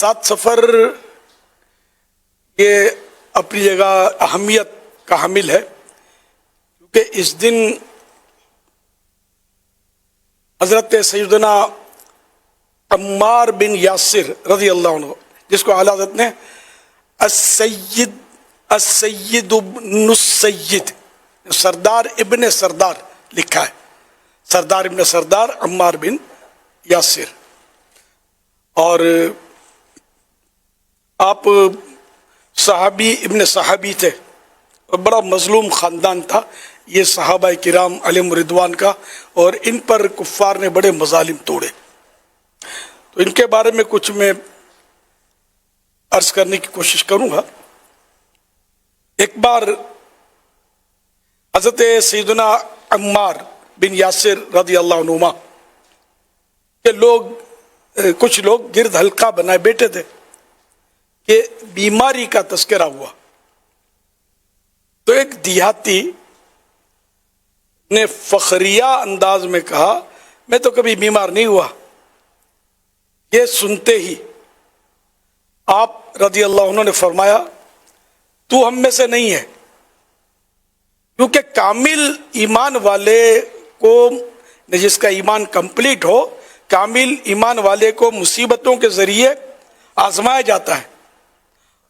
سات سفر یہ اپنی جگہ اہمیت کا حامل ہے، کیونکہ اس دن حضرت سیدنا عمار بن یاسر رضی اللہ عنہ، جس کو اعلیٰ حضرت نے السید ابن السید، سردار ابن سردار لکھا ہے، سردار ابن سردار عمار بن یاسر، اور آپ صحابی ابن صحابی تھے اور بڑا مظلوم خاندان تھا یہ صحابہ کرام علیہم رضوان کا، اور ان پر کفار نے بڑے مظالم توڑے۔ تو ان کے بارے میں کچھ میں عرض کرنے کی کوشش کروں گا۔ ایک بار حضرت سیدنا عمار بن یاسر رضی اللہ عنہما کہ کچھ لوگ گرد حلقہ بنائے بیٹھے تھے کہ بیماری کا تذکرہ ہوا، تو ایک دیہاتی نے فخریہ انداز میں کہا میں تو کبھی بیمار نہیں ہوا۔ یہ سنتے ہی آپ رضی اللہ عنہ نے فرمایا تو ہم میں سے نہیں ہے، کیونکہ کامل ایمان والے کو، جس کا ایمان کمپلیٹ ہو، کامل ایمان والے کو مصیبتوں کے ذریعے آزمایا جاتا ہے،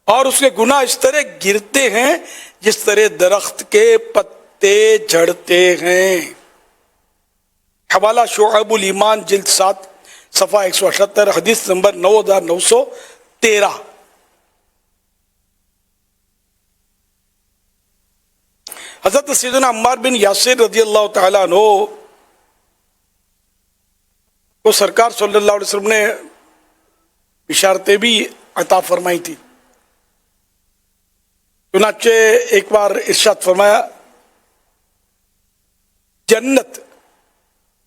اور اس کے گناہ اس طرح گرتے ہیں جس طرح درخت کے پتے جھڑتے ہیں۔ حوالہ شعب الایمان جلد 7 صفحہ 178، حدیث نمبر 9913۔ حضرت سیدنا عمار بن یاسر رضی اللہ تعالیٰ عنہ کو سرکار صلی اللہ علیہ وسلم نے بشارتیں بھی عطا فرمائی تھی، چنانچہ ایک بار ارشاد فرمایا جنت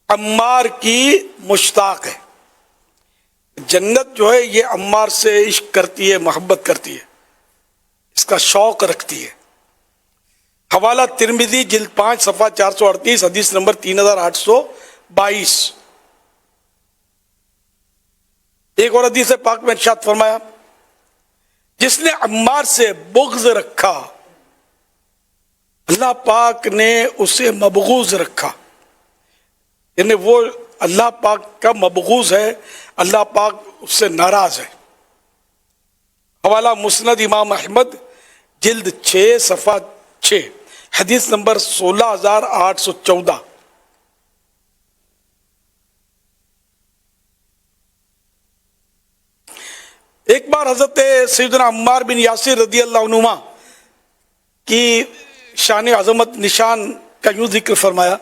عمار کی مشتاق ہے، جنت جو ہے یہ عمار سے عشق کرتی ہے، محبت کرتی ہے، اس کا شوق رکھتی ہے۔ حوالہ ترمذی جلد 5 صفحہ 438، حدیث نمبر 3822۔ ایک اور حدیث پاک میں ارشاد فرمایا جس نے عمار سے بغض رکھا اللہ پاک نے اسے مبغوض رکھا، یعنی وہ اللہ پاک کا مبغوض ہے، اللہ پاک اس سے ناراض ہے۔ حوالہ مسند امام احمد جلد 6 صفحہ 6، حدیث نمبر 16814۔ ایک بار حضرت سیدنا عمار بن یاسر رضی اللہ عنہما کی شان عظمت نشان کا یوں ذکر فرمایا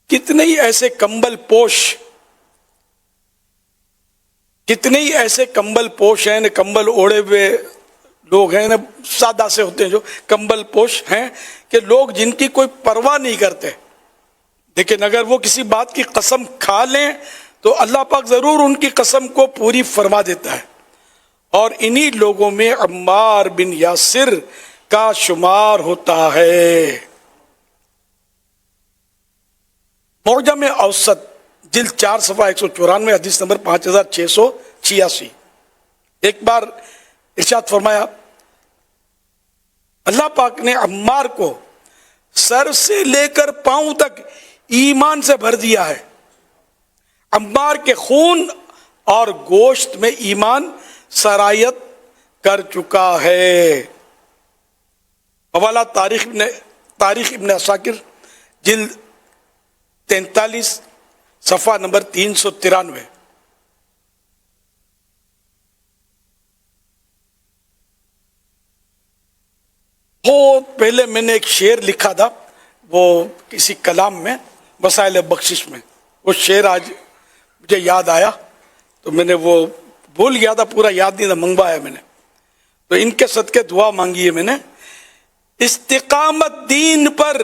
کتنے ہی ایسے کمبل پوش ہیں، کمبل اوڑے ہوئے لوگ ہیں، سادہ سے ہوتے ہیں جو کمبل پوش ہیں، کہ لوگ جن کی کوئی پرواہ نہیں کرتے، لیکن اگر وہ کسی بات کی قسم کھا لیں تو اللہ پاک ضرور ان کی قسم کو پوری فرما دیتا ہے، اور انہی لوگوں میں عمار بن یاسر کا شمار ہوتا ہے۔ معجم اوسط جلد 4 صفحہ 194، حدیث نمبر 5686۔ ایک بار ارشاد فرمایا اللہ پاک نے عمار کو سر سے لے کر پاؤں تک ایمان سے بھر دیا ہے، عمار کے خون اور گوشت میں ایمان سرایت کر چکا ہے۔ حوالہ تاریخ ابن عساکر جلد 43 صفحہ نمبر 393۔ بہت پہلے میں نے ایک شعر لکھا تھا، وہ کسی کلام میں، وسائل بخشش میں، وہ شعر آج مجھے یاد آیا تو میں نے وہ بھول گیا تھا، پورا یاد نہیں تھا، منگوایا میں نے، تو ان کے صدقے دعا مانگی ہے میں نے۔ استقامت دین پر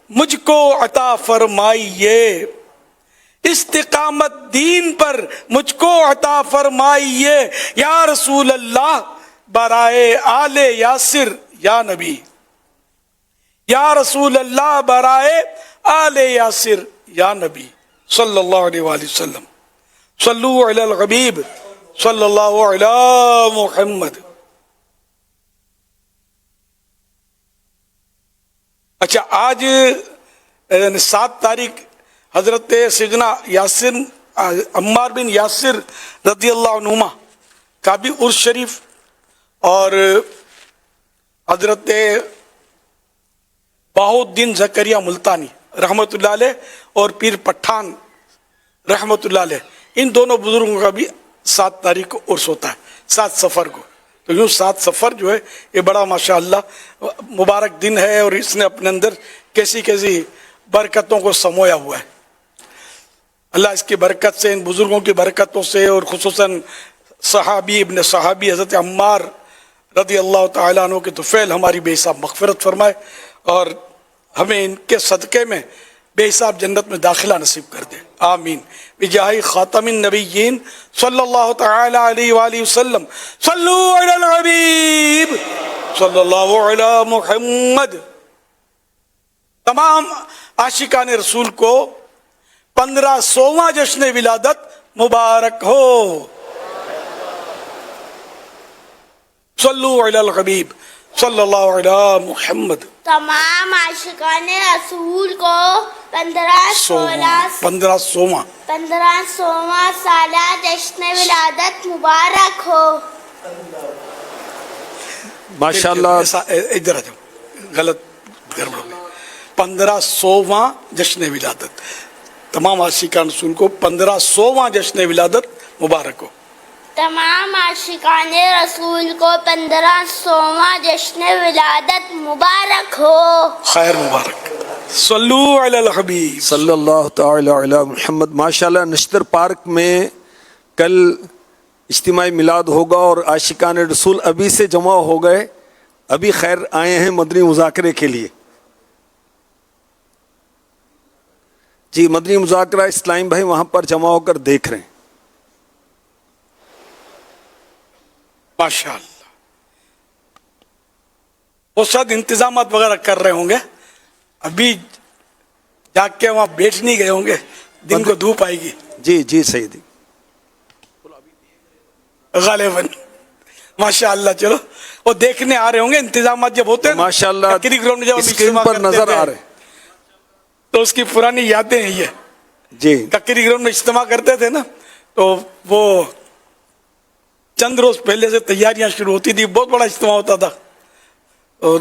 مجھ کو عطا فرمائیے، استقامت دین پر مجھ کو عطا فرمائیے، یا رسول اللہ برائے آل یاسر یا نبی، یا رسول اللہ برائے آل یاسر یا نبی صلی اللہ علیہ وآلہ وسلم۔ صلو علی الحبیب صلی اللہ علی محمد. اچھا آج 7 تاریخ حضرت سیدنا یاسر عمار بن یاسر رضی اللہ عنہما کا بھی عرس شریف اور حضرت بہاؤالدین زکریا ملتانی رحمۃ اللہ علیہ اور پیر پٹھان رحمۃ اللہ علیہ، ان دونوں بزرگوں کا بھی 7 تاریخ کو عرس ہوتا ہے، 7 صفر کو. تو یوں 7 صفر جو ہے یہ بڑا ماشاءاللہ مبارک دن ہے، اور اس نے اپنے اندر کیسی کیسی برکتوں کو سمویا ہوا ہے. اللہ اس کی برکت سے، ان بزرگوں کی برکتوں سے، اور خصوصاً صحابی ابن صحابی حضرت عمار رضی اللہ تعالیٰ عنہ کے طفیل ہماری بے حساب مغفرت فرمائے، اور ہمیں ان کے صدقے میں بے حساب جنت میں داخلہ نصیب کر دے. آمین. بجاہ خاتم النبیین صلی اللہ تعالی علیہ وآلہ وسلم. صلو علی الحبیب صلی اللہ علی محمد. تمام عاشقان رسول کو 1500واں جشن ولادت مبارک ہو. صلو علی الحبیب صلی اللہ علی محمد. تمام عاشقان رسول کو 1500واں سالہ جشن ولادت مبارک ہو. ماشاءاللہ. ادھر آ جاؤ، غلط گڑبڑ ہو گئی. 1500واں جشن ولادت، تمام عاشقان رسول کو 1500واں جشن ولادت مبارک ہو. تمام عاشقان رسول کو 1500واں جشن ولادت مبارک ہو. خیر مبارک. صلو علی الحبیب صلی اللہ تعالی علی محمد. ماشاءاللہ نشتر پارک میں کل اجتماعی میلاد ہوگا، اور عاشقان رسول ابھی سے جمع ہو گئے، ابھی خیر آئے ہیں مدنی مذاکرے کے لیے. جی مدنی مذاکرہ اسلام بھائی وہاں پر جمع ہو کر دیکھ رہے ہیں. ماشاءاللہ. وہ شاید انتظامات وغیرہ کر رہے ہوں گے، ابھی جا کے وہاں بیٹھ نہیں گئے ہوں گے، دن کو دھوپ آئے گی. جی جی سیدی غالباً. ماشاءاللہ. چلو وہ دیکھنے آ رہے ہوں گے، انتظامات جب ہوتے ہیں ماشاءاللہ گراؤنڈ میں جب ہم اسکرین اجتماع پر کرتے نظر تھے، آ رہے. تو اس کی پرانی یادیں ہیں یہ. جی ککری گراؤنڈ میں اجتماع کرتے تھے نا، تو وہ چند روز پہلے سے تیاریاں شروع ہوتی تھی، بہت بڑا اجتماع ہوتا تھا. اور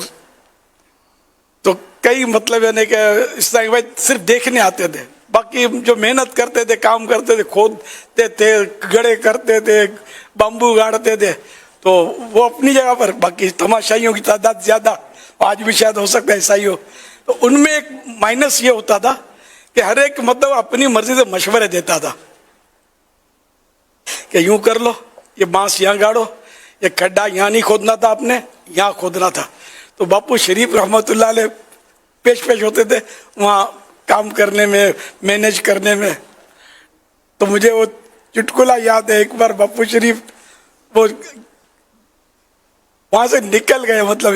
تو کئی مطلب یعنی کہ اس طرح بھائی صرف دیکھنے آتے تھے، باقی جو محنت کرتے تھے، کام کرتے تھے، کھودتے تھے، گڑے کرتے تھے، بامبو گاڑتے تھے، تو وہ اپنی جگہ پر. باقی تماشائیوں کی تعداد زیادہ، آج بھی شاید ہو سکتا ہے ایسا ہی ہو. تو ان میں ایک مائنس یہ ہوتا تھا کہ ہر ایک مطلب اپنی مرضی سے مشورے دیتا تھا کہ یوں کر لو، یہ بانس یہاں گاڑو، یہ کھڈا یہاں نہیں کھودنا تھا، آپ نے یہاں کھودنا تھا. تو باپو شریف رحمۃ اللہ علیہ پیش ہوتے تھے وہاں کام کرنے میں، مینیج کرنے میں. تو مجھے وہ چٹکلا یاد ہے، ایک بار باپو شریف وہ وہاں سے نکل گئے، مطلب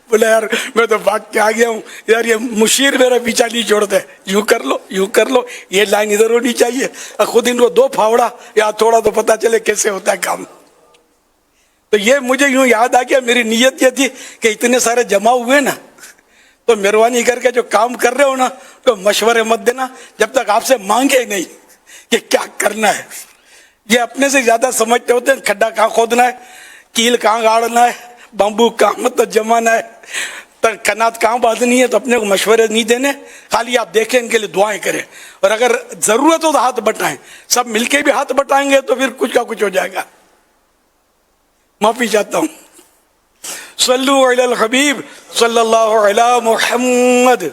بولے یار میں تو بھاگ کے آ گیا ہوں، یار یہ مشیر میرا پیچھا نہیں چھوڑتے، یوں کر لو یوں کر لو، یہ لائن ادھر ہونی چاہیے. خود ان کو 2 پھاوڑا یا تھوڑا تو پتا چلے کیسے ہوتا ہے کام. تو یہ مجھے یوں یاد آ گیا، میری نیت یہ تھی کہ اتنے سارے جمع ہوئے نا، تو مہربانی کر کے جو کام کر رہے ہو نا تو مشورے مت دینا جب تک آپ سے مانگے نہیں کہ کیا کرنا ہے. یہ اپنے سے زیادہ سمجھتے ہوتے ہیں کھڈا کہاں کھودنا ہے، کیل کہاں گاڑنا ہے، بامبو کہاں مطلب جمانا ہے، کنات کہاں باندھنی ہے. تو اپنے کو مشورے نہیں دینے، خالی آپ دیکھیں، ان کے لیے دعائیں کریں، اور اگر ضرورت ہو تو ہاتھ بٹائیں. سب مل کے بھی ہاتھ بٹائیں گے تو پھر کچھ کا کچھ ہو جائے گا. معافی چاہتا ہوں. صلو علی الحبیب صلی اللہ علی محمد.